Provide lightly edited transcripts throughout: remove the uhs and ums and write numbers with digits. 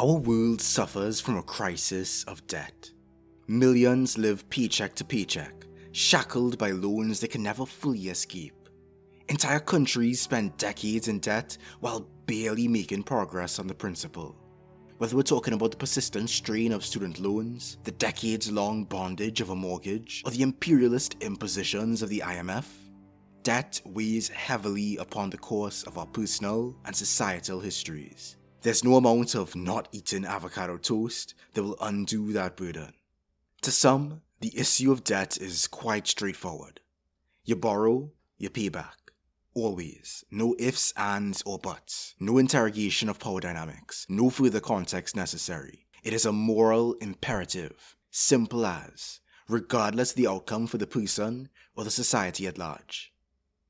Our world suffers from a crisis of debt. Millions live paycheck to paycheck, shackled by loans they can never fully escape. Entire countries spend decades in debt while barely making progress on the principle. Whether we're talking about the persistent strain of student loans, the decades-long bondage of a mortgage, or the imperialist impositions of the IMF, debt weighs heavily upon the course of our personal and societal histories. There's no amount of not eating avocado toast that will undo that burden. To some, the issue of debt is quite straightforward. You borrow, you pay back. Always. No ifs, ands, or buts. No interrogation of power dynamics. No further context necessary. It is a moral imperative. Simple as, regardless of the outcome for the person or the society at large.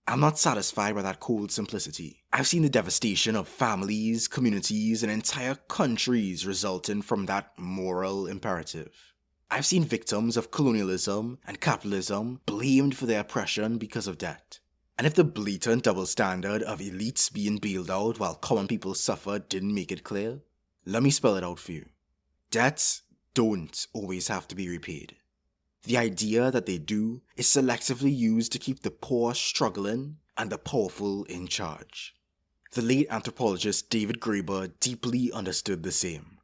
I'm not satisfied by that cold simplicity. I've seen the devastation of families, communities, and entire countries resulting from that moral imperative. I've seen victims of colonialism and capitalism blamed for their oppression because of debt. And if the blatant double standard of elites being bailed out while common people suffered didn't make it clear, let me spell it out for you. Debts don't always have to be repaid. The idea that they do is selectively used to keep the poor struggling and the powerful in charge. The late anthropologist David Graeber deeply understood the same.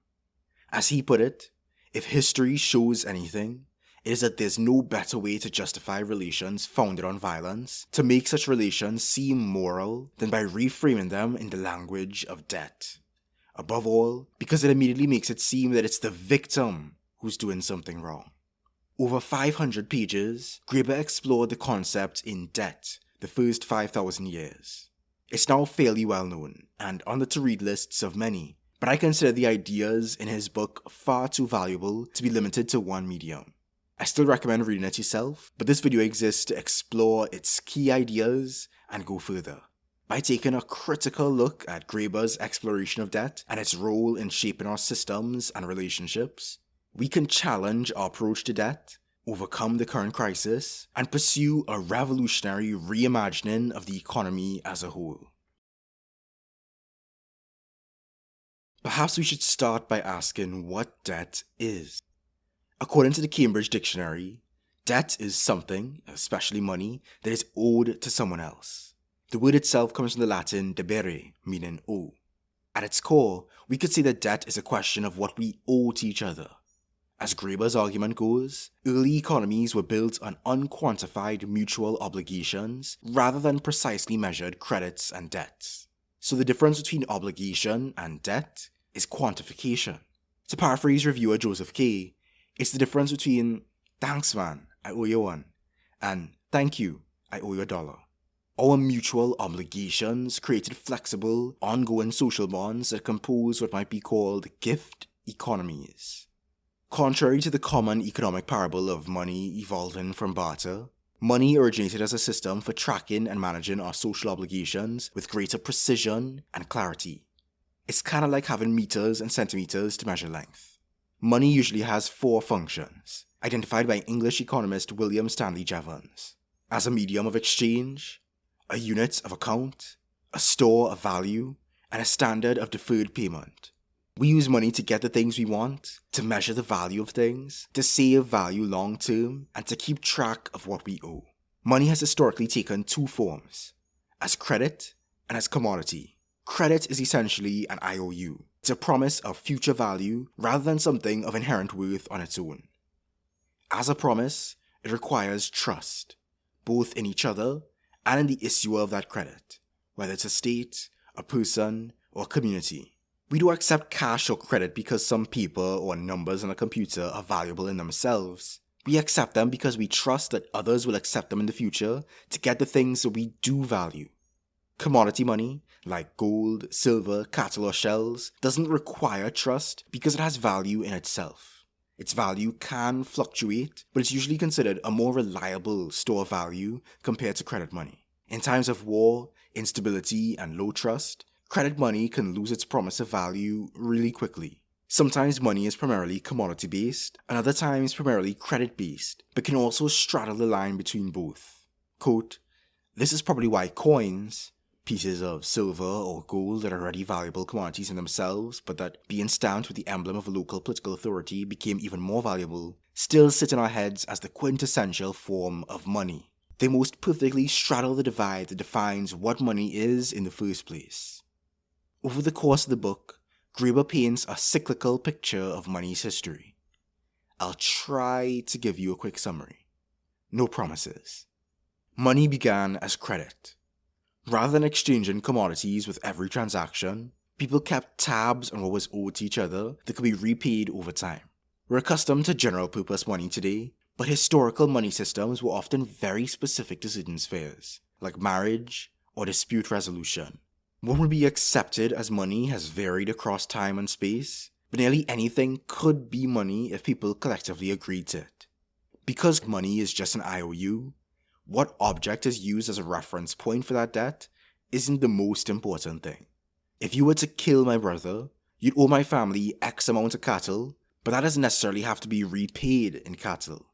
As he put it, if history shows anything, it is that there's no better way to justify relations founded on violence, to make such relations seem moral, than by reframing them in the language of debt. Above all, because it immediately makes it seem that it's the victim who's doing something wrong. Over 500 pages, Graeber explored the concept in Debt, the first 5,000 years. It's now fairly well known, and on the to-read lists of many, but I consider the ideas in his book far too valuable to be limited to one medium. I still recommend reading it yourself, but this video exists to explore its key ideas and go further. By taking a critical look at Graeber's exploration of debt and its role in shaping our systems and relationships, we can challenge our approach to debt, overcome the current crisis, and pursue a revolutionary reimagining of the economy as a whole. Perhaps we should start by asking what debt is. According to the Cambridge Dictionary, debt is something, especially money, that is owed to someone else. The word itself comes from the Latin debere, meaning owe. At its core, we could say that debt is a question of what we owe to each other. As Graeber's argument goes, early economies were built on unquantified mutual obligations rather than precisely measured credits and debts. So the difference between obligation and debt is quantification. To paraphrase reviewer Joseph K., it's the difference between, "Thanks man, I owe you one," and "Thank you, I owe you $1." Our mutual obligations created flexible, ongoing social bonds that compose what might be called gift economies. Contrary to the common economic parable of money evolving from barter, money originated as a system for tracking and managing our social obligations with greater precision and clarity. It's kind of like having meters and centimeters to measure length. Money usually has 4 functions, identified by English economist William Stanley Jevons: as a medium of exchange, a unit of account, a store of value, and a standard of deferred payment. We use money to get the things we want, to measure the value of things, to save value long term, and to keep track of what we owe. Money has historically taken 2 forms, as credit and as commodity. Credit is essentially an IOU. It's a promise of future value rather than something of inherent worth on its own. As a promise, it requires trust, both in each other and in the issuer of that credit, whether it's a state, a person, or a community. We don't accept cash or credit because some paper or numbers on a computer are valuable in themselves. We accept them because we trust that others will accept them in the future to get the things that we do value. Commodity money, like gold, silver, cattle, or shells, doesn't require trust because it has value in itself. Its value can fluctuate, but it's usually considered a more reliable store of value compared to credit money. In times of war, instability, and low trust, credit money can lose its promise of value really quickly. Sometimes money is primarily commodity-based, and other times primarily credit-based, but can also straddle the line between both. Quote, "This is probably why coins, pieces of silver or gold that are already valuable commodities in themselves, but that being stamped with the emblem of a local political authority became even more valuable, still sit in our heads as the quintessential form of money. They most perfectly straddle the divide that defines what money is in the first place. Over the course of the book, Graeber paints a cyclical picture of money's history. I'll try to give you a quick summary. No promises. Money began as credit. Rather than exchanging commodities with every transaction, people kept tabs on what was owed to each other that could be repaid over time. We're accustomed to general-purpose money today, but historical money systems were often very specific to certain spheres, like marriage or dispute resolution. What would be accepted as money has varied across time and space, but nearly anything could be money if people collectively agreed to it. Because money is just an IOU, what object is used as a reference point for that debt isn't the most important thing. If you were to kill my brother, you'd owe my family X amount of cattle, but that doesn't necessarily have to be repaid in cattle.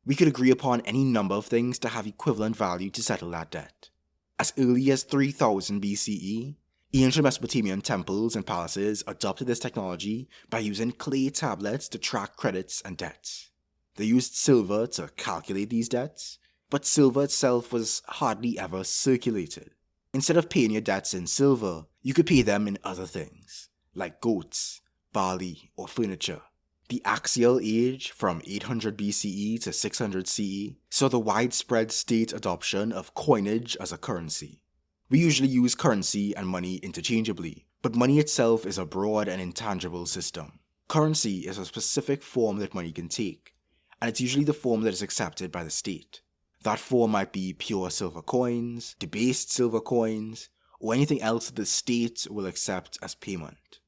We could agree upon any number of things to have equivalent value to settle that debt. As early as 3000 BCE, ancient Mesopotamian temples and palaces adopted this technology by using clay tablets to track credits and debts. They used silver to calculate these debts, but silver itself was hardly ever circulated. Instead of paying your debts in silver, you could pay them in other things, like goats, barley, or furniture. The Axial Age, from 800 BCE to 600 CE, saw the widespread state adoption of coinage as a currency. We usually use currency and money interchangeably, but money itself is a broad and intangible system. Currency is a specific form that money can take, and it's usually the form that is accepted by the state. That form might be pure silver coins, debased silver coins, or anything else that the state will accept as payment.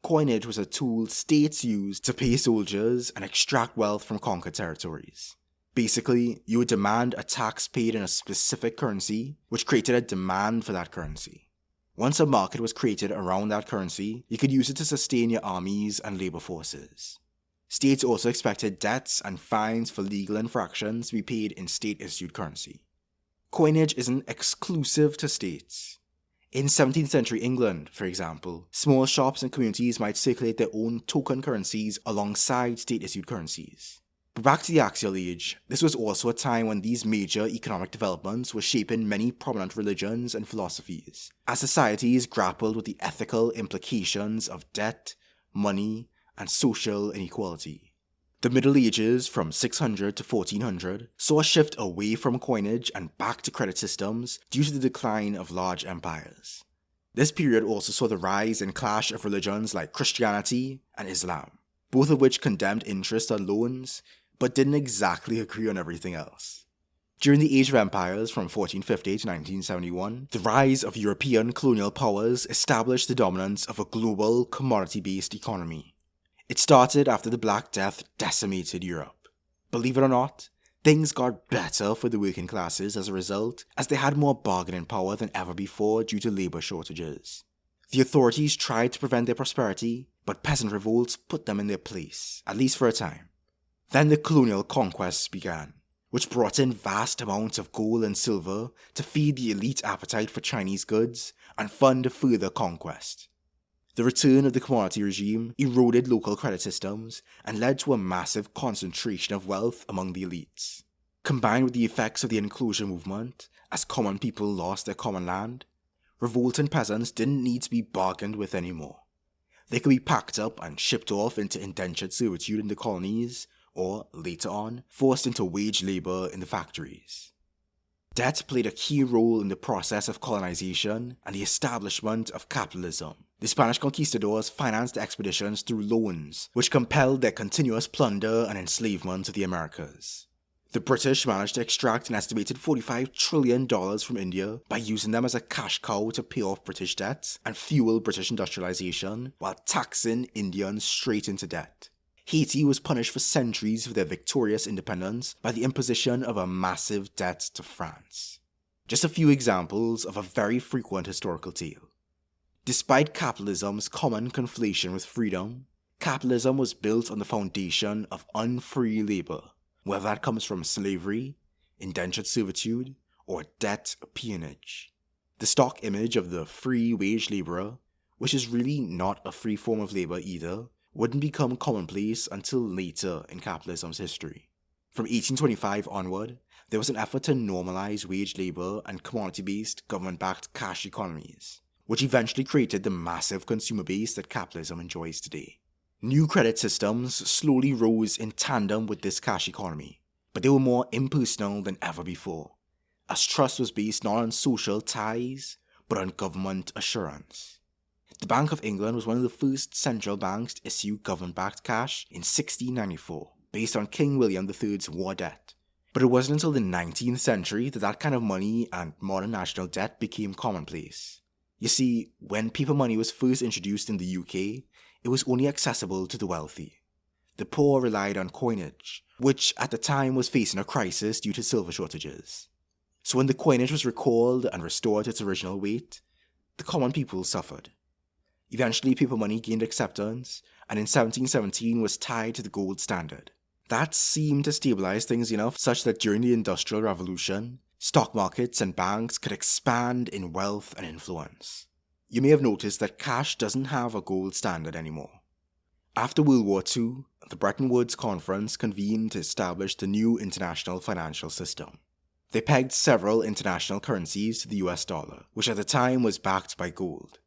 Coinage was a tool states used to pay soldiers and extract wealth from conquered territories. Basically, you would demand a tax paid in a specific currency, which created a demand for that currency. Once a market was created around that currency, you could use it to sustain your armies and labor forces. States also expected debts and fines for legal infractions to be paid in state-issued currency. Coinage isn't exclusive to states. In 17th century England, for example, small shops and communities might circulate their own token currencies alongside state-issued currencies. But back to the Axial Age, this was also a time when these major economic developments were shaping many prominent religions and philosophies, as societies grappled with the ethical implications of debt, money, and social inequality. The Middle Ages, from 600 to 1400, saw a shift away from coinage and back to credit systems due to the decline of large empires. This period also saw the rise and clash of religions like Christianity and Islam, both of which condemned interest on loans, but didn't exactly agree on everything else. During the Age of Empires from 1450 to 1971, the rise of European colonial powers established the dominance of a global commodity-based economy. It started after the Black Death decimated Europe. Believe it or not, things got better for the working classes as a result, as they had more bargaining power than ever before due to labor shortages. The authorities tried to prevent their prosperity, but peasant revolts put them in their place, at least for a time. Then the colonial conquests began, which brought in vast amounts of gold and silver to feed the elite appetite for Chinese goods and fund further conquest. The return of the commodity regime eroded local credit systems and led to a massive concentration of wealth among the elites. Combined with the effects of the enclosure movement, as common people lost their common land, revolting peasants didn't need to be bargained with anymore. They could be packed up and shipped off into indentured servitude in the colonies, or, later on, forced into wage labor in the factories. Debt played a key role in the process of colonization and the establishment of capitalism. The Spanish conquistadors financed the expeditions through loans, which compelled their continuous plunder and enslavement of the Americas. The British managed to extract an estimated $45 trillion from India by using them as a cash cow to pay off British debts and fuel British industrialization, while taxing Indians straight into debt. Haiti was punished for centuries for their victorious independence by the imposition of a massive debt to France. Just a few examples of a very frequent historical tale. Despite capitalism's common conflation with freedom, capitalism was built on the foundation of unfree labor, whether that comes from slavery, indentured servitude, or debt peonage. The stock image of the free wage laborer, which is really not a free form of labor either, wouldn't become commonplace until later in capitalism's history. From 1825 onward, there was an effort to normalize wage labor and commodity-based, government-backed cash economies, which eventually created the massive consumer base that capitalism enjoys today. New credit systems slowly rose in tandem with this cash economy, but they were more impersonal than ever before, as trust was based not on social ties, but on government assurance. The Bank of England was one of the first central banks to issue government-backed cash in 1694, based on King William III's war debt. But it wasn't until the 19th century that that kind of money and modern national debt became commonplace. You see, when paper money was first introduced in the UK, it was only accessible to the wealthy. The poor relied on coinage, which at the time was facing a crisis due to silver shortages. So when the coinage was recalled and restored to its original weight, the common people suffered. Eventually, paper money gained acceptance, and in 1717 was tied to the gold standard. That seemed to stabilize things enough such that during the Industrial Revolution, stock markets and banks could expand in wealth and influence. You may have noticed that cash doesn't have a gold standard anymore. After World War II, the Bretton Woods Conference convened to establish the new international financial system. They pegged several international currencies to the US dollar, which at the time was backed by gold.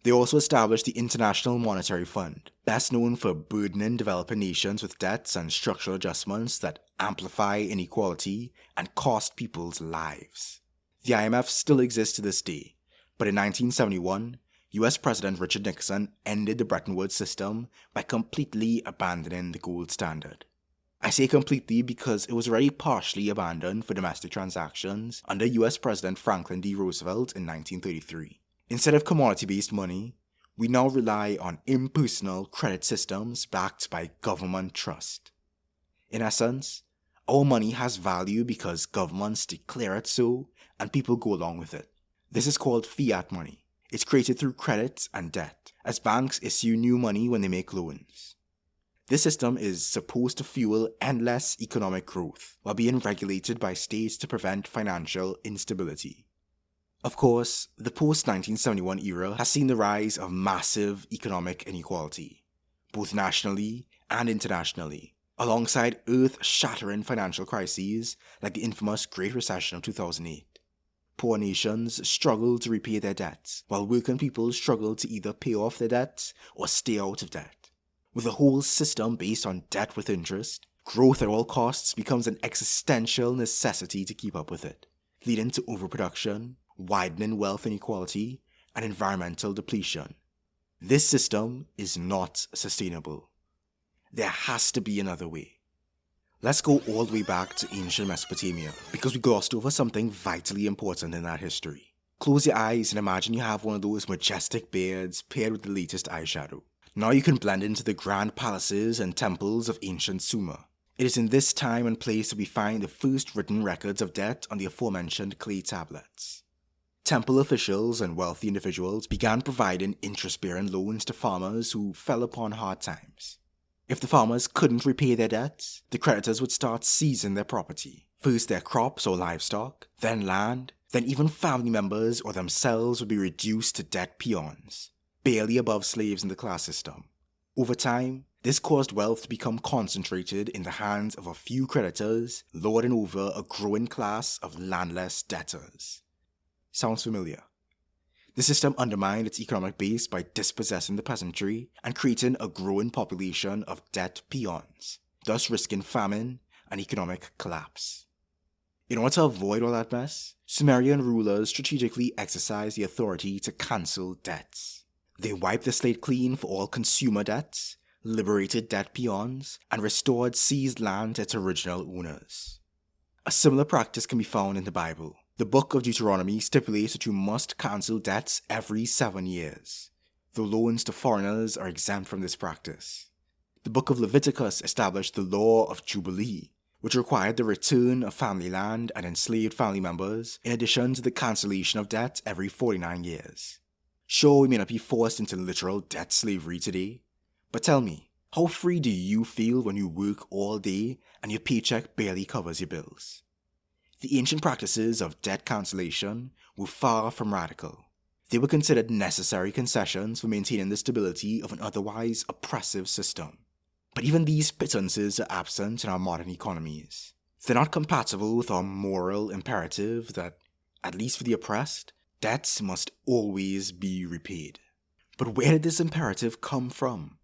They also established the International Monetary Fund, best known for burdening developing nations with debts and structural adjustments that amplify inequality and cost people's lives. The IMF still exists to this day, but in 1971, US President Richard Nixon ended the Bretton Woods system by completely abandoning the gold standard. I say completely because it was already partially abandoned for domestic transactions under US President Franklin D. Roosevelt in 1933. Instead of commodity-based money, we now rely on impersonal credit systems backed by government trust. In essence, our money has value because governments declare it so and people go along with it. This is called fiat money. It's created through credit and debt, as banks issue new money when they make loans. This system is supposed to fuel endless economic growth while being regulated by states to prevent financial instability. Of course, the post-1971 era has seen the rise of massive economic inequality, both nationally and internationally, alongside earth-shattering financial crises like the infamous Great Recession of 2008. Poor nations struggle to repay their debts, while working people struggle to either pay off their debts or stay out of debt. With a whole system based on debt with interest, growth at all costs becomes an existential necessity to keep up with it, leading to overproduction, widening wealth inequality, and environmental depletion. This system is not sustainable. There has to be another way. Let's go all the way back to ancient Mesopotamia, because we glossed over something vitally important in that history. Close your eyes and imagine you have one of those majestic beards paired with the latest eyeshadow. Now you can blend into the grand palaces and temples of ancient Sumer. It is in this time and place that we find the first written records of debt on the aforementioned clay tablets. Temple officials and wealthy individuals began providing interest-bearing loans to farmers who fell upon hard times. If the farmers couldn't repay their debts, the creditors would start seizing their property, first their crops or livestock, then land, then even family members or themselves would be reduced to debt peons, barely above slaves in the class system. Over time, this caused wealth to become concentrated in the hands of a few creditors, lording over a growing class of landless debtors. Sounds familiar? The system undermined its economic base by dispossessing the peasantry and creating a growing population of debt peons, thus risking famine and economic collapse. In order to avoid all that mess, Sumerian rulers strategically exercised the authority to cancel debts. They wiped the slate clean for all consumer debts, liberated debt peons, and restored seized land to its original owners. A similar practice can be found in the Bible. The book of Deuteronomy stipulates that you must cancel debts every 7 years, though loans to foreigners are exempt from this practice. The book of Leviticus established the law of Jubilee, which required the return of family land and enslaved family members, in addition to the cancellation of debt every 49 years. Sure, we may not be forced into literal debt slavery today, but tell me, how free do you feel when you work all day and your paycheck barely covers your bills? The ancient practices of debt cancellation were far from radical. They were considered necessary concessions for maintaining the stability of an otherwise oppressive system. But even these pittances are absent in our modern economies. They're not compatible with our moral imperative that, at least for the oppressed, debts must always be repaid. But where did this imperative come from?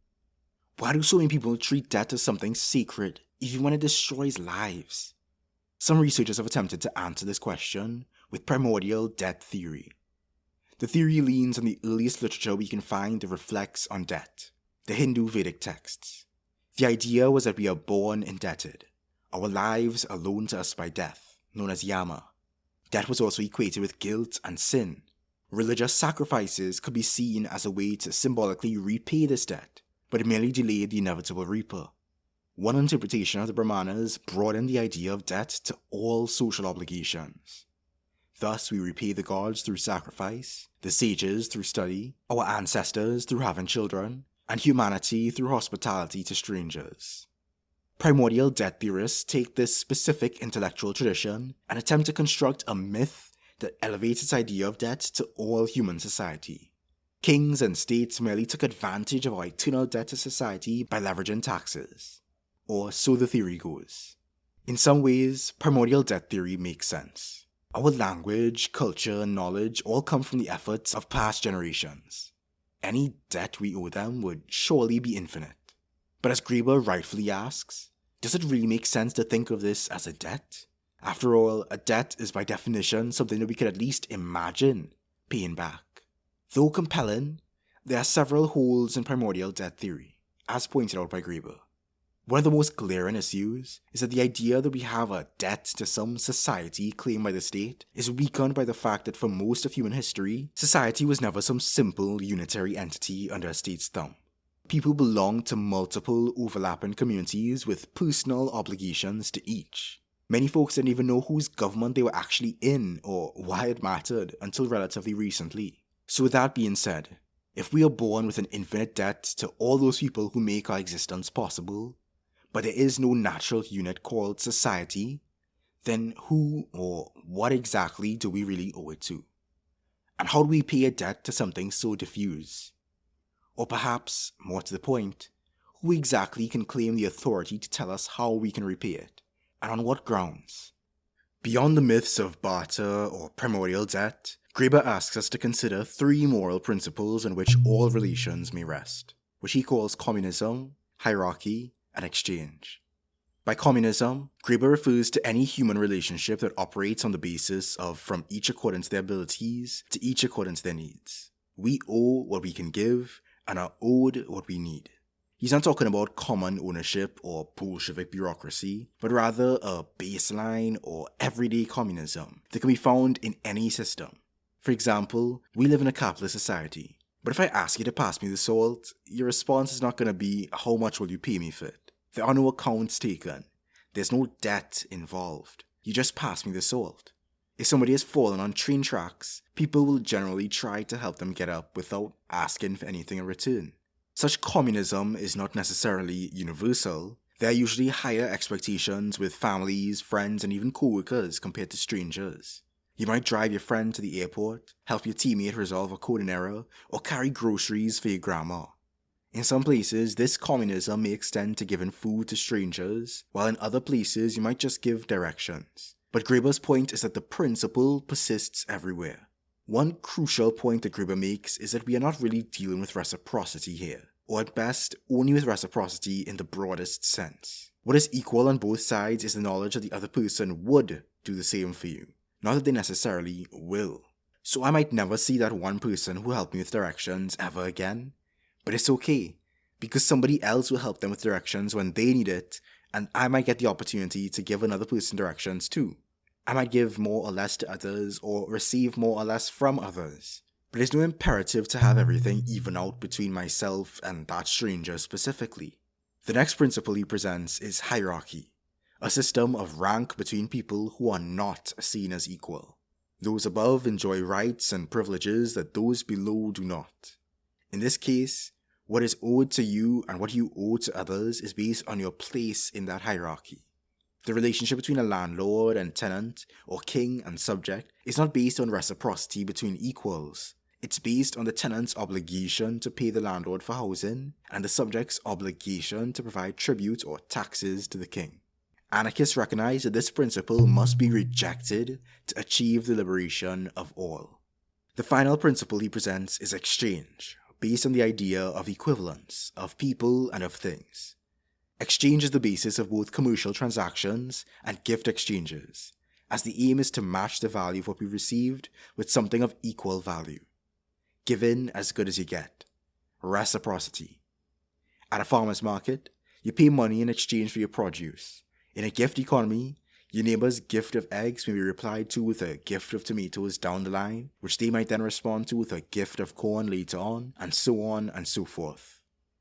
Why do so many people treat debt as something sacred, even when it destroys lives? Some researchers have attempted to answer this question with primordial debt theory. The theory leans on the earliest literature we can find that reflects on debt, the Hindu Vedic texts. The idea was that we are born indebted. Our lives are loaned to us by death, known as yama. Debt was also equated with guilt and sin. Religious sacrifices could be seen as a way to symbolically repay this debt, but it merely delayed the inevitable reaper. One interpretation of the Brahmanas broadened the idea of debt to all social obligations. Thus, we repay the gods through sacrifice, the sages through study, our ancestors through having children, and humanity through hospitality to strangers. Primordial debt theorists take this specific intellectual tradition and attempt to construct a myth that elevates its idea of debt to all human society. Kings and states merely took advantage of our eternal debt to society by leveraging taxes. Or so the theory goes. In some ways, primordial debt theory makes sense. Our language, culture, and knowledge all come from the efforts of past generations. Any debt we owe them would surely be infinite. But as Graeber rightfully asks, does it really make sense to think of this as a debt? After all, a debt is by definition something that we could at least imagine paying back. Though compelling, there are several holes in primordial debt theory, as pointed out by Graeber. One of the most glaring issues is that the idea that we have a debt to some society claimed by the state is weakened by the fact that for most of human history, society was never some simple unitary entity under a state's thumb. People belonged to multiple overlapping communities with personal obligations to each. Many folks didn't even know whose government they were actually in or why it mattered until relatively recently. So with that being said, if we are born with an infinite debt to all those people who make our existence possible, but there is no natural unit called society, then who or what exactly do we really owe it to? And how do we pay a debt to something so diffuse? Or perhaps, more to the point, who exactly can claim the authority to tell us how we can repay it, and on what grounds? Beyond the myths of barter or primordial debt, Graeber asks us to consider three moral principles on which all relations may rest, which he calls communism, hierarchy, and exchange. By communism, Graeber refers to any human relationship that operates on the basis of from each according to their abilities to each according to their needs. We owe what we can give and are owed what we need. He's not talking about common ownership or Bolshevik bureaucracy, but rather a baseline or everyday communism that can be found in any system. For example, we live in a capitalist society, but if I ask you to pass me the salt, your response is not going to be, how much will you pay me for it? There are no accounts taken. There's no debt involved. You just pass me the salt. If somebody has fallen on train tracks, people will generally try to help them get up without asking for anything in return. Such communism is not necessarily universal. There are usually higher expectations with families, friends, and even co-workers compared to strangers. You might drive your friend to the airport, help your teammate resolve a coding error, or carry groceries for your grandma. In some places, this communism may extend to giving food to strangers, while in other places you might just give directions. But Graeber's point is that the principle persists everywhere. One crucial point that Graeber makes is that we are not really dealing with reciprocity here, or at best, only with reciprocity in the broadest sense. What is equal on both sides is the knowledge that the other person would do the same for you, not that they necessarily will. So I might never see that one person who helped me with directions ever again, but it's okay, because somebody else will help them with directions when they need it, and I might get the opportunity to give another person directions too. I might give more or less to others, or receive more or less from others. But there's no imperative to have everything even out between myself and that stranger specifically. The next principle he presents is hierarchy, a system of rank between people who are not seen as equal. Those above enjoy rights and privileges that those below do not. In this case, what is owed to you and what you owe to others is based on your place in that hierarchy. The relationship between a landlord and tenant, or king and subject, is not based on reciprocity between equals. It's based on the tenant's obligation to pay the landlord for housing and the subject's obligation to provide tribute or taxes to the king. Anarchists recognize that this principle must be rejected to achieve the liberation of all. The final principle he presents is exchange, based on the idea of equivalence of people and of things. Exchange is the basis of both commercial transactions and gift exchanges, as the aim is to match the value of what we received with something of equal value. Given as good as you get. Reciprocity. At a farmer's market, you pay money in exchange for your produce. In a gift economy, your neighbor's gift of eggs may be replied to with a gift of tomatoes down the line, which they might then respond to with a gift of corn later on and so forth.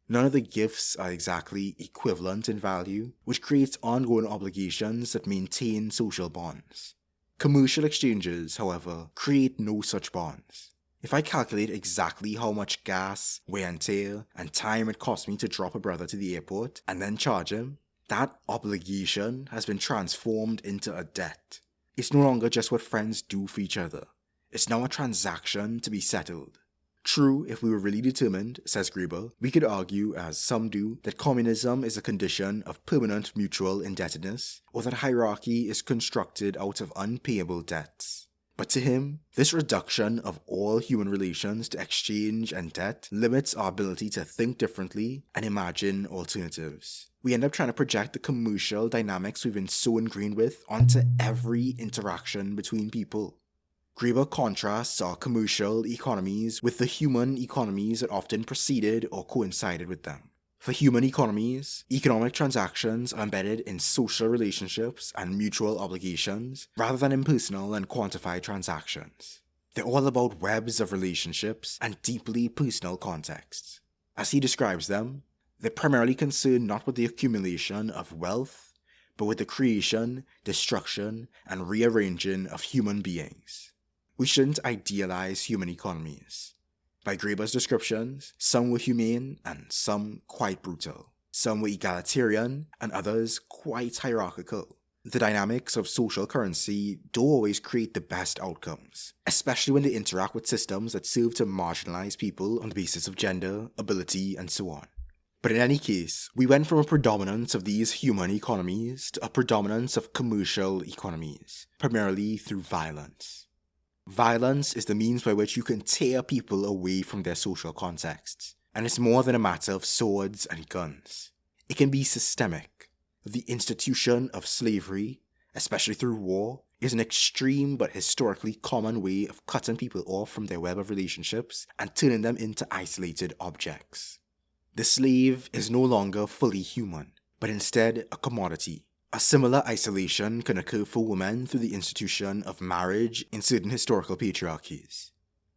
None of the gifts are exactly equivalent in value, which creates ongoing obligations that maintain social bonds. Commercial exchanges, however, create no such bonds. If I calculate exactly how much gas, wear and tear, and time it cost me to drop a brother to the airport and then charge him, that obligation has been transformed into a debt. It's no longer just what friends do for each other. It's now a transaction to be settled. True, if we were really determined, says Graeber, we could argue, as some do, that communism is a condition of permanent mutual indebtedness, or that hierarchy is constructed out of unpayable debts. But to him, this reduction of all human relations to exchange and debt limits our ability to think differently and imagine alternatives. We end up trying to project the commercial dynamics we've been so ingrained with onto every interaction between people. Graeber contrasts our commercial economies with the human economies that often preceded or coincided with them. For human economies, economic transactions are embedded in social relationships and mutual obligations rather than impersonal and quantified transactions. They're all about webs of relationships and deeply personal contexts. As he describes them, they're primarily concerned not with the accumulation of wealth, but with the creation, destruction, and rearranging of human beings. We shouldn't idealize human economies. By Graeber's descriptions, some were humane and some quite brutal. Some were egalitarian and others quite hierarchical. The dynamics of social currency don't always create the best outcomes, especially when they interact with systems that serve to marginalize people on the basis of gender, ability, and so on. But in any case, we went from a predominance of these human economies to a predominance of commercial economies, primarily through violence. Violence is the means by which you can tear people away from their social contexts, and it's more than a matter of swords and guns. It can be systemic. The institution of slavery, especially through war, is an extreme but historically common way of cutting people off from their web of relationships and turning them into isolated objects. The slave is no longer fully human, but instead a commodity. A similar isolation can occur for women through the institution of marriage in certain historical patriarchies.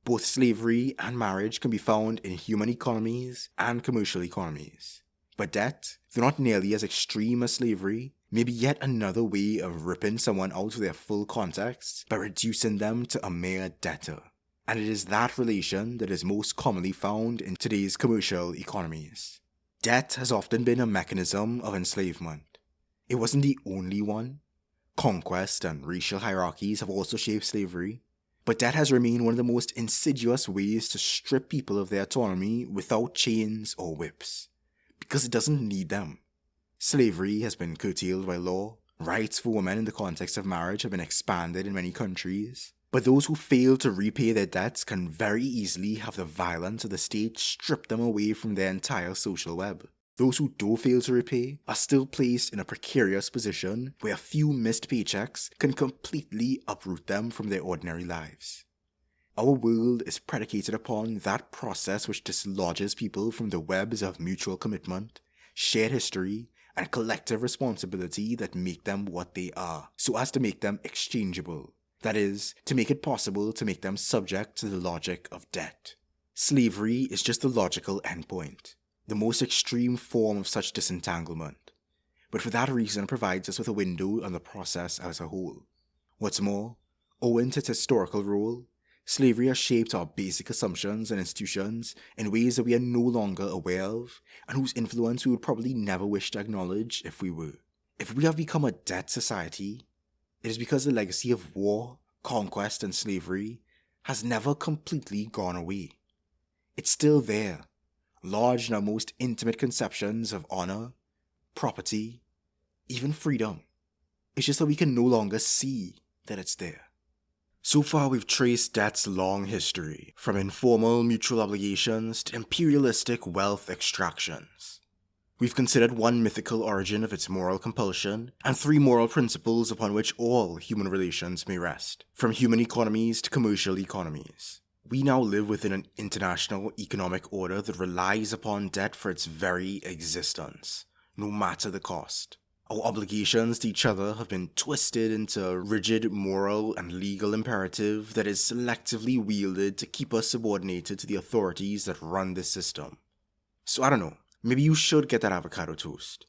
Both slavery and marriage can be found in human economies and commercial economies. But debt, though not nearly as extreme as slavery, may be yet another way of ripping someone out of their full context by reducing them to a mere debtor. And it is that relation that is most commonly found in today's commercial economies. Debt has often been a mechanism of enslavement. It wasn't the only one. Conquest and racial hierarchies have also shaped slavery, but debt has remained one of the most insidious ways to strip people of their autonomy without chains or whips, because it doesn't need them. Slavery has been curtailed by law, rights for women in the context of marriage have been expanded in many countries, but those who fail to repay their debts can very easily have the violence of the state strip them away from their entire social web. Those who do fail to repay are still placed in a precarious position where a few missed paychecks can completely uproot them from their ordinary lives. Our world is predicated upon that process which dislodges people from the webs of mutual commitment, shared history, and collective responsibility that make them what they are, so as to make them exchangeable. That is, to make it possible to make them subject to the logic of debt. Slavery is just the logical endpoint, the most extreme form of such disentanglement, but for that reason provides us with a window on the process as a whole. What's more, owing to its historical role, slavery has shaped our basic assumptions and institutions in ways that we are no longer aware of, and whose influence we would probably never wish to acknowledge if we were. If we have become a debt society, it is because the legacy of war, conquest, and slavery has never completely gone away. It's still there, lodged in our most intimate conceptions of honor, property, even freedom. It's just that we can no longer see that it's there. So far, we've traced debt's long history, from informal mutual obligations to imperialistic wealth extractions. We've considered one mythical origin of its moral compulsion, and three moral principles upon which all human relations may rest, from human economies to commercial economies. We now live within an international economic order that relies upon debt for its very existence, no matter the cost. Our obligations to each other have been twisted into a rigid moral and legal imperative that is selectively wielded to keep us subordinated to the authorities that run this system. So I don't know, maybe you should get that avocado toast.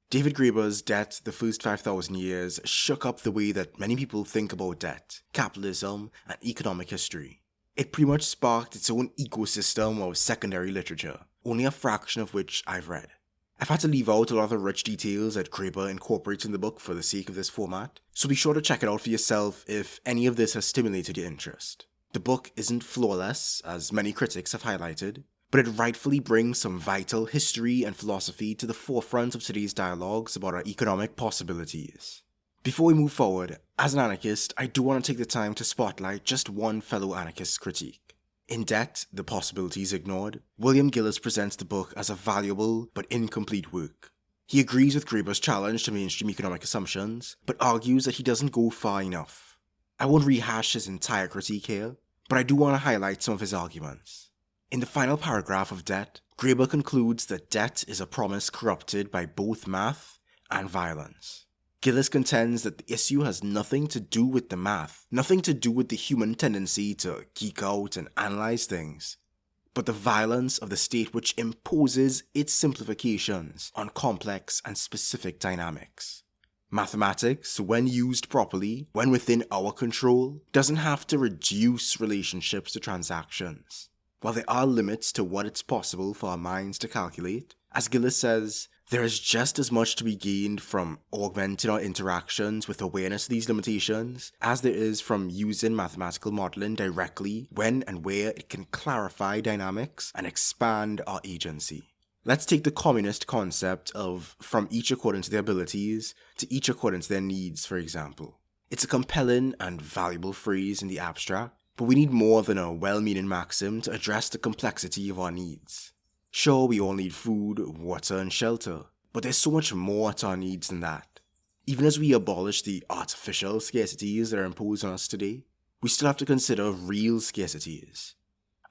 David Graeber's Debt, the First 5,000 Years shook up the way that many people think about debt, capitalism, and economic history. It pretty much sparked its own ecosystem of secondary literature, only a fraction of which I've read. I've had to leave out a lot of the rich details that Graeber incorporates in the book for the sake of this format, so be sure to check it out for yourself if any of this has stimulated your interest. The book isn't flawless, as many critics have highlighted, but it rightfully brings some vital history and philosophy to the forefront of today's dialogues about our economic possibilities. Before we move forward, as an anarchist, I do want to take the time to spotlight just one fellow anarchist's critique. In Debt, The Possibilities Ignored, William Gillis presents the book as a valuable but incomplete work. He agrees with Graeber's challenge to mainstream economic assumptions, but argues that he doesn't go far enough. I won't rehash his entire critique here, but I do want to highlight some of his arguments. In the final paragraph of Debt, Graeber concludes that debt is a promise corrupted by both math and violence. Gillis contends that the issue has nothing to do with the math, nothing to do with the human tendency to geek out and analyze things, but the violence of the state which imposes its simplifications on complex and specific dynamics. Mathematics, when used properly, when within our control, doesn't have to reduce relationships to transactions. While there are limits to what it's possible for our minds to calculate, as Gillis says, there is just as much to be gained from augmenting our interactions with awareness of these limitations as there is from using mathematical modeling directly when and where it can clarify dynamics and expand our agency. Let's take the communist concept of from each according to their abilities to each according to their needs, for example. It's a compelling and valuable phrase in the abstract, but we need more than a well-meaning maxim to address the complexity of our needs. Sure, we all need food, water, and shelter, but there's so much more to our needs than that. Even as we abolish the artificial scarcities that are imposed on us today, we still have to consider real scarcities.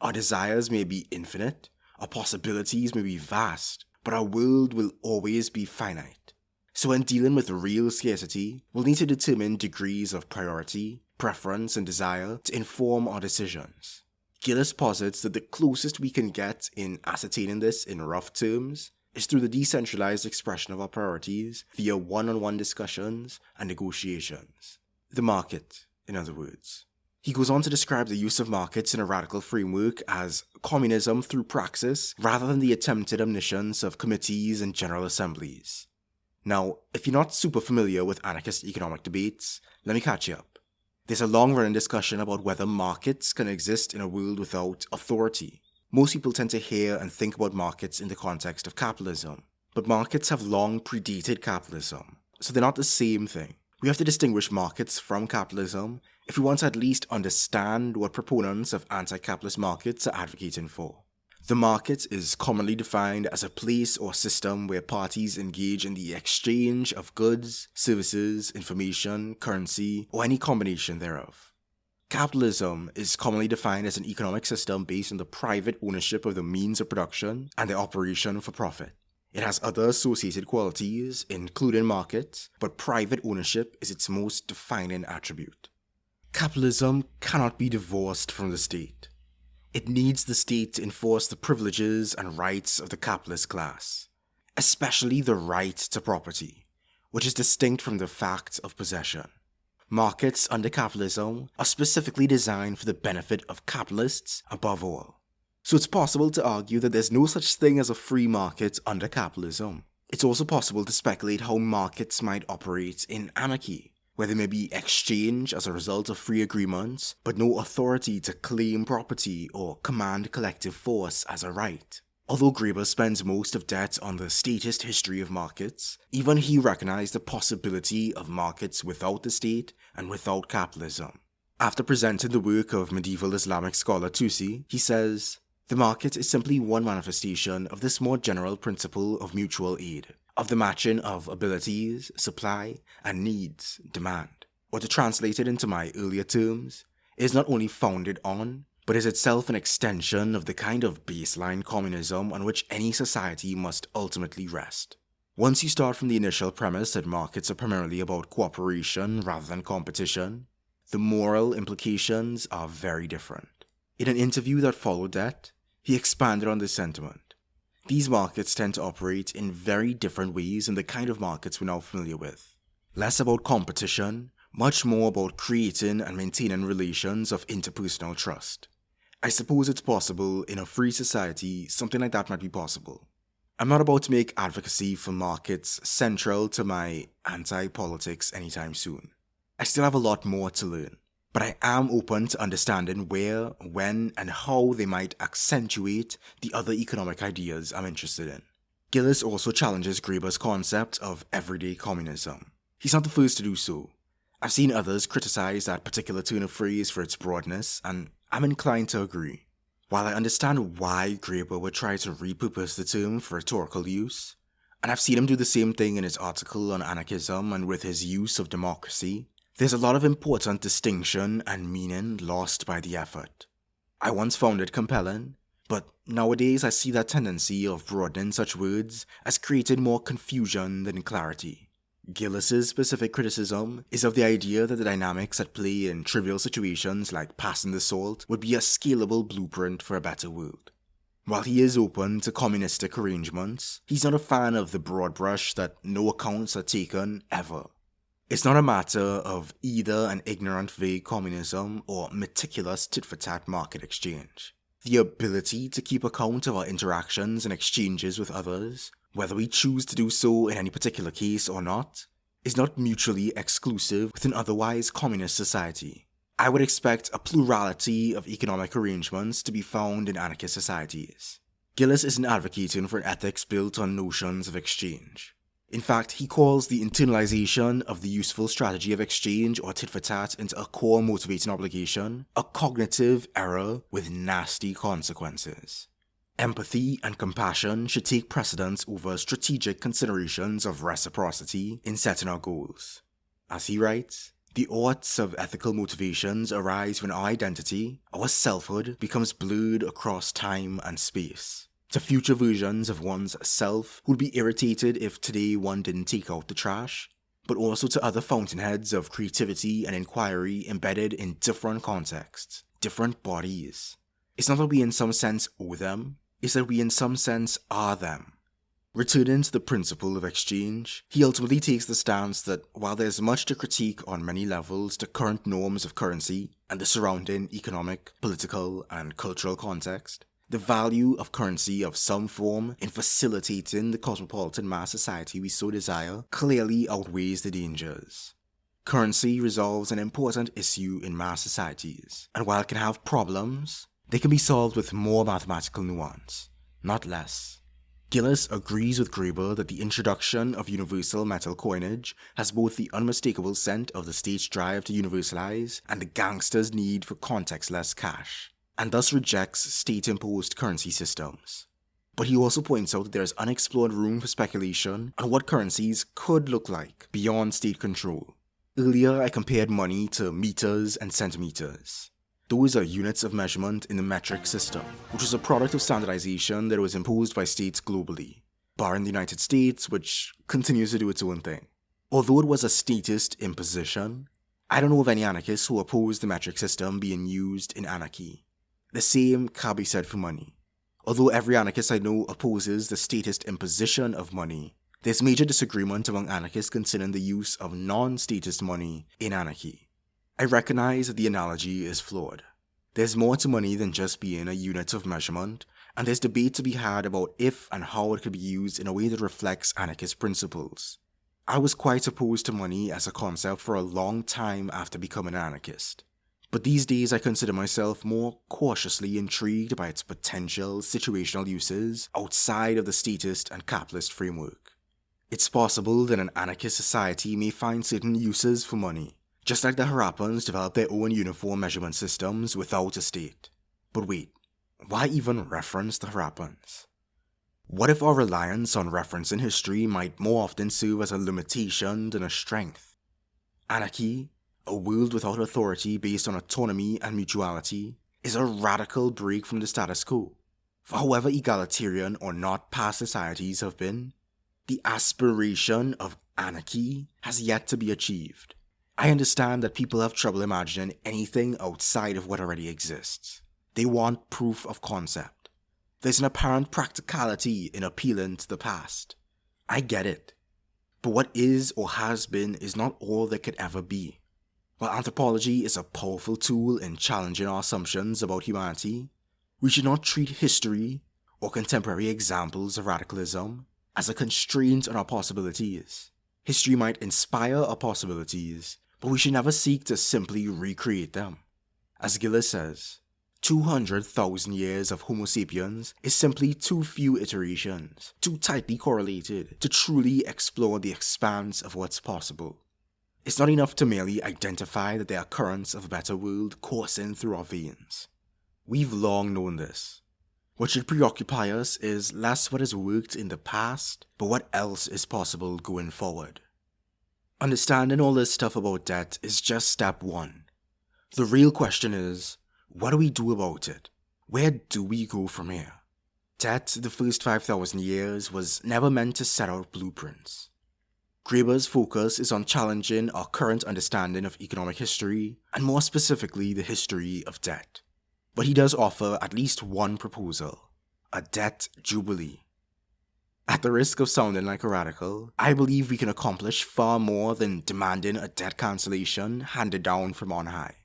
Our desires may be infinite, our possibilities may be vast, but our world will always be finite. So when dealing with real scarcity, we'll need to determine degrees of priority, preference, and desire to inform our decisions. Gillis posits that the closest we can get in ascertaining this in rough terms is through the decentralized expression of our priorities via one-on-one discussions and negotiations. The market, in other words. He goes on to describe the use of markets in a radical framework as communism through praxis rather than the attempted omniscience of committees and general assemblies. Now, if you're not super familiar with anarchist economic debates, let me catch you up. There's a long-running discussion about whether markets can exist in a world without authority. Most people tend to hear and think about markets in the context of capitalism, but markets have long predated capitalism, so they're not the same thing. We have to distinguish markets from capitalism if we want to at least understand what proponents of anti-capitalist markets are advocating for. The market is commonly defined as a place or system where parties engage in the exchange of goods, services, information, currency, or any combination thereof. Capitalism is commonly defined as an economic system based on the private ownership of the means of production and their operation for profit. It has other associated qualities, including markets, but private ownership is its most defining attribute. Capitalism cannot be divorced from the state. It needs the state to enforce the privileges and rights of the capitalist class, especially the right to property, which is distinct from the fact of possession. Markets under capitalism are specifically designed for the benefit of capitalists above all. So it's possible to argue that there's no such thing as a free market under capitalism. It's also possible to speculate how markets might operate in anarchy, where there may be exchange as a result of free agreements, but no authority to claim property or command collective force as a right. Although Graeber spends most of debt on the statist history of markets, even he recognized the possibility of markets without the state and without capitalism. After presenting the work of medieval Islamic scholar Tusi, he says, "The market is simply one manifestation of this more general principle of mutual aid, of the matching of abilities, supply, and needs, demand. Or to translate it into my earlier terms, it is not only founded on, but is itself an extension of the kind of baseline communism on which any society must ultimately rest." Once you start from the initial premise that markets are primarily about cooperation rather than competition, the moral implications are very different. In an interview that followed that, he expanded on this sentiment. These markets tend to operate in very different ways than the kind of markets we're now familiar with. Less about competition, much more about creating and maintaining relations of interpersonal trust. I suppose it's possible in a free society, something like that might be possible. I'm not about to make advocacy for markets central to my anti-politics anytime soon. I still have a lot more to learn, but I am open to understanding where, when, and how they might accentuate the other economic ideas I'm interested in. Gillis also challenges Graeber's concept of everyday communism. He's not the first to do so. I've seen others criticize that particular turn of phrase for its broadness, and I'm inclined to agree. While I understand why Graeber would try to repurpose the term for rhetorical use, and I've seen him do the same thing in his article on anarchism and with his use of democracy, there's a lot of important distinction and meaning lost by the effort. I once found it compelling, but nowadays I see that tendency of broadening such words as creating more confusion than clarity. Gillis's specific criticism is of the idea that the dynamics at play in trivial situations like passing the salt would be a scalable blueprint for a better world. While he is open to communistic arrangements, he's not a fan of the broad brush that no accounts are taken ever. It's not a matter of either an ignorant vague communism or meticulous tit-for-tat market exchange. The ability to keep account of our interactions and exchanges with others, whether we choose to do so in any particular case or not, is not mutually exclusive with an otherwise communist society. I would expect a plurality of economic arrangements to be found in anarchist societies. Gillis isn't advocating for an ethics built on notions of exchange. In fact, he calls the internalization of the useful strategy of exchange or tit-for-tat into a core motivating obligation a cognitive error with nasty consequences. Empathy and compassion should take precedence over strategic considerations of reciprocity in setting our goals. As he writes, the odds of ethical motivations arise when our identity, our selfhood, becomes blurred across time and space. To future versions of one's self who would be irritated if today one didn't take out the trash, but also to other fountainheads of creativity and inquiry embedded in different contexts, different bodies. It's not that we in some sense owe them, it's that we in some sense are them. Returning to the principle of exchange, he ultimately takes the stance that while there's much to critique on many levels to current norms of currency and the surrounding economic, political, and cultural context, the value of currency of some form in facilitating the cosmopolitan mass society we so desire clearly outweighs the dangers. Currency resolves an important issue in mass societies, and while it can have problems, they can be solved with more mathematical nuance, not less. Gillis agrees with Graeber that the introduction of universal metal coinage has both the unmistakable scent of the state's drive to universalize and the gangster's need for contextless cash, and thus rejects state-imposed currency systems. But he also points out that there is unexplored room for speculation on what currencies could look like beyond state control. Earlier, I compared money to meters and centimeters. Those are units of measurement in the metric system, which was a product of standardization that was imposed by states globally, barring the United States, which continues to do its own thing. Although it was a statist imposition, I don't know of any anarchists who oppose the metric system being used in anarchy. The same can be said for money. Although every anarchist I know opposes the statist imposition of money, there's major disagreement among anarchists concerning the use of non-statist money in anarchy. I recognize that the analogy is flawed. There's more to money than just being a unit of measurement, and there's debate to be had about if and how it could be used in a way that reflects anarchist principles. I was quite opposed to money as a concept for a long time after becoming an anarchist, but these days I consider myself more cautiously intrigued by its potential situational uses outside of the statist and capitalist framework. It's possible that an anarchist society may find certain uses for money, just like the Harappans developed their own uniform measurement systems without a state. But wait, why even reference the Harappans? What if our reliance on reference in history might more often serve as a limitation than a strength? Anarchy, a world without authority based on autonomy and mutuality, is a radical break from the status quo. For however egalitarian or not past societies have been, the aspiration of anarchy has yet to be achieved. I understand that people have trouble imagining anything outside of what already exists. They want proof of concept. There's an apparent practicality in appealing to the past. I get it. But what is or has been is not all there could ever be. While anthropology is a powerful tool in challenging our assumptions about humanity, we should not treat history or contemporary examples of radicalism as a constraint on our possibilities. History might inspire our possibilities, but we should never seek to simply recreate them. As Gillis says, 200,000 years of Homo sapiens is simply too few iterations, too tightly correlated to truly explore the expanse of what's possible. It's not enough to merely identify that there are currents of a better world coursing through our veins. We've long known this. What should preoccupy us is less what has worked in the past, but what else is possible going forward. Understanding all this stuff about debt is just step one. The real question is, what do we do about it? Where do we go from here? Debt, the first 5,000 years, was never meant to set out blueprints. Graeber's focus is on challenging our current understanding of economic history, and more specifically the history of debt. But he does offer at least one proposal, a debt jubilee. At the risk of sounding like a radical, I believe we can accomplish far more than demanding a debt cancellation handed down from on high.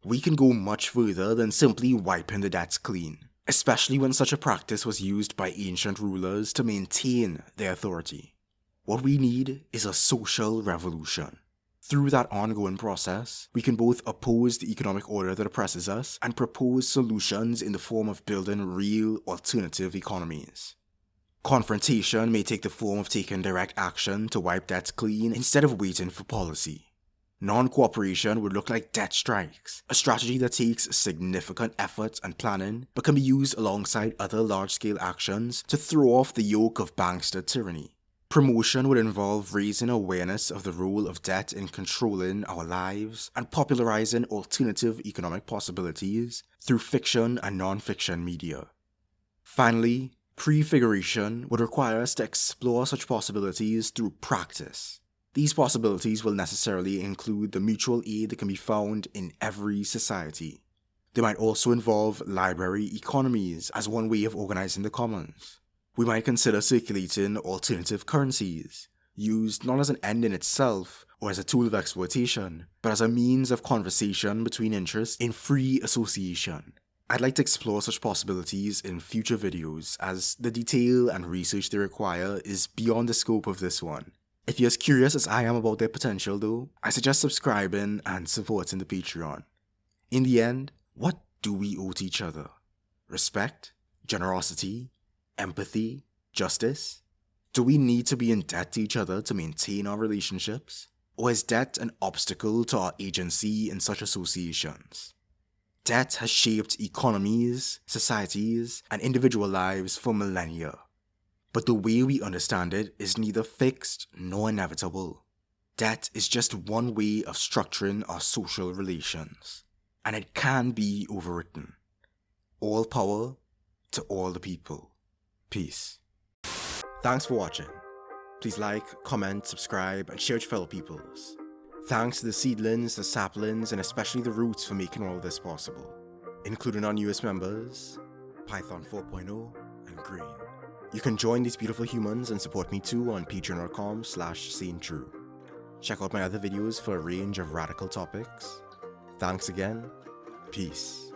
We can go much further than simply wiping the debts clean, especially when such a practice was used by ancient rulers to maintain their authority. What we need is a social revolution. Through that ongoing process, we can both oppose the economic order that oppresses us and propose solutions in the form of building real alternative economies. Confrontation may take the form of taking direct action to wipe debts clean instead of waiting for policy. Non-cooperation would look like debt strikes, a strategy that takes significant effort and planning but can be used alongside other large-scale actions to throw off the yoke of bankster tyranny. Promotion would involve raising awareness of the role of debt in controlling our lives and popularizing alternative economic possibilities through fiction and non-fiction media. Finally, prefiguration would require us to explore such possibilities through practice. These possibilities will necessarily include the mutual aid that can be found in every society. They might also involve library economies as one way of organizing the commons. We might consider circulating alternative currencies, used not as an end in itself or as a tool of exploitation, but as a means of conversation between interests in free association. I'd like to explore such possibilities in future videos, as the detail and research they require is beyond the scope of this one. If you're as curious as I am about their potential though, I suggest subscribing and supporting the Patreon. In the end, what do we owe to each other? Respect? Generosity? Empathy? Justice? Do we need to be in debt to each other to maintain our relationships? Or is debt an obstacle to our agency in such associations? Debt has shaped economies, societies, and individual lives for millennia. But the way we understand it is neither fixed nor inevitable. Debt is just one way of structuring our social relations, and it can be overwritten. All power to all the people. Peace. Thanks for watching. Please like, comment, subscribe, and share with your fellow peoples. Thanks to the seedlings, the saplings, and especially the roots for making all of this possible, including our newest members, Python 4.0 and Green. You can join these beautiful humans and support me too on patreon.com/SaneTrue. Check out my other videos for a range of radical topics. Thanks again. Peace.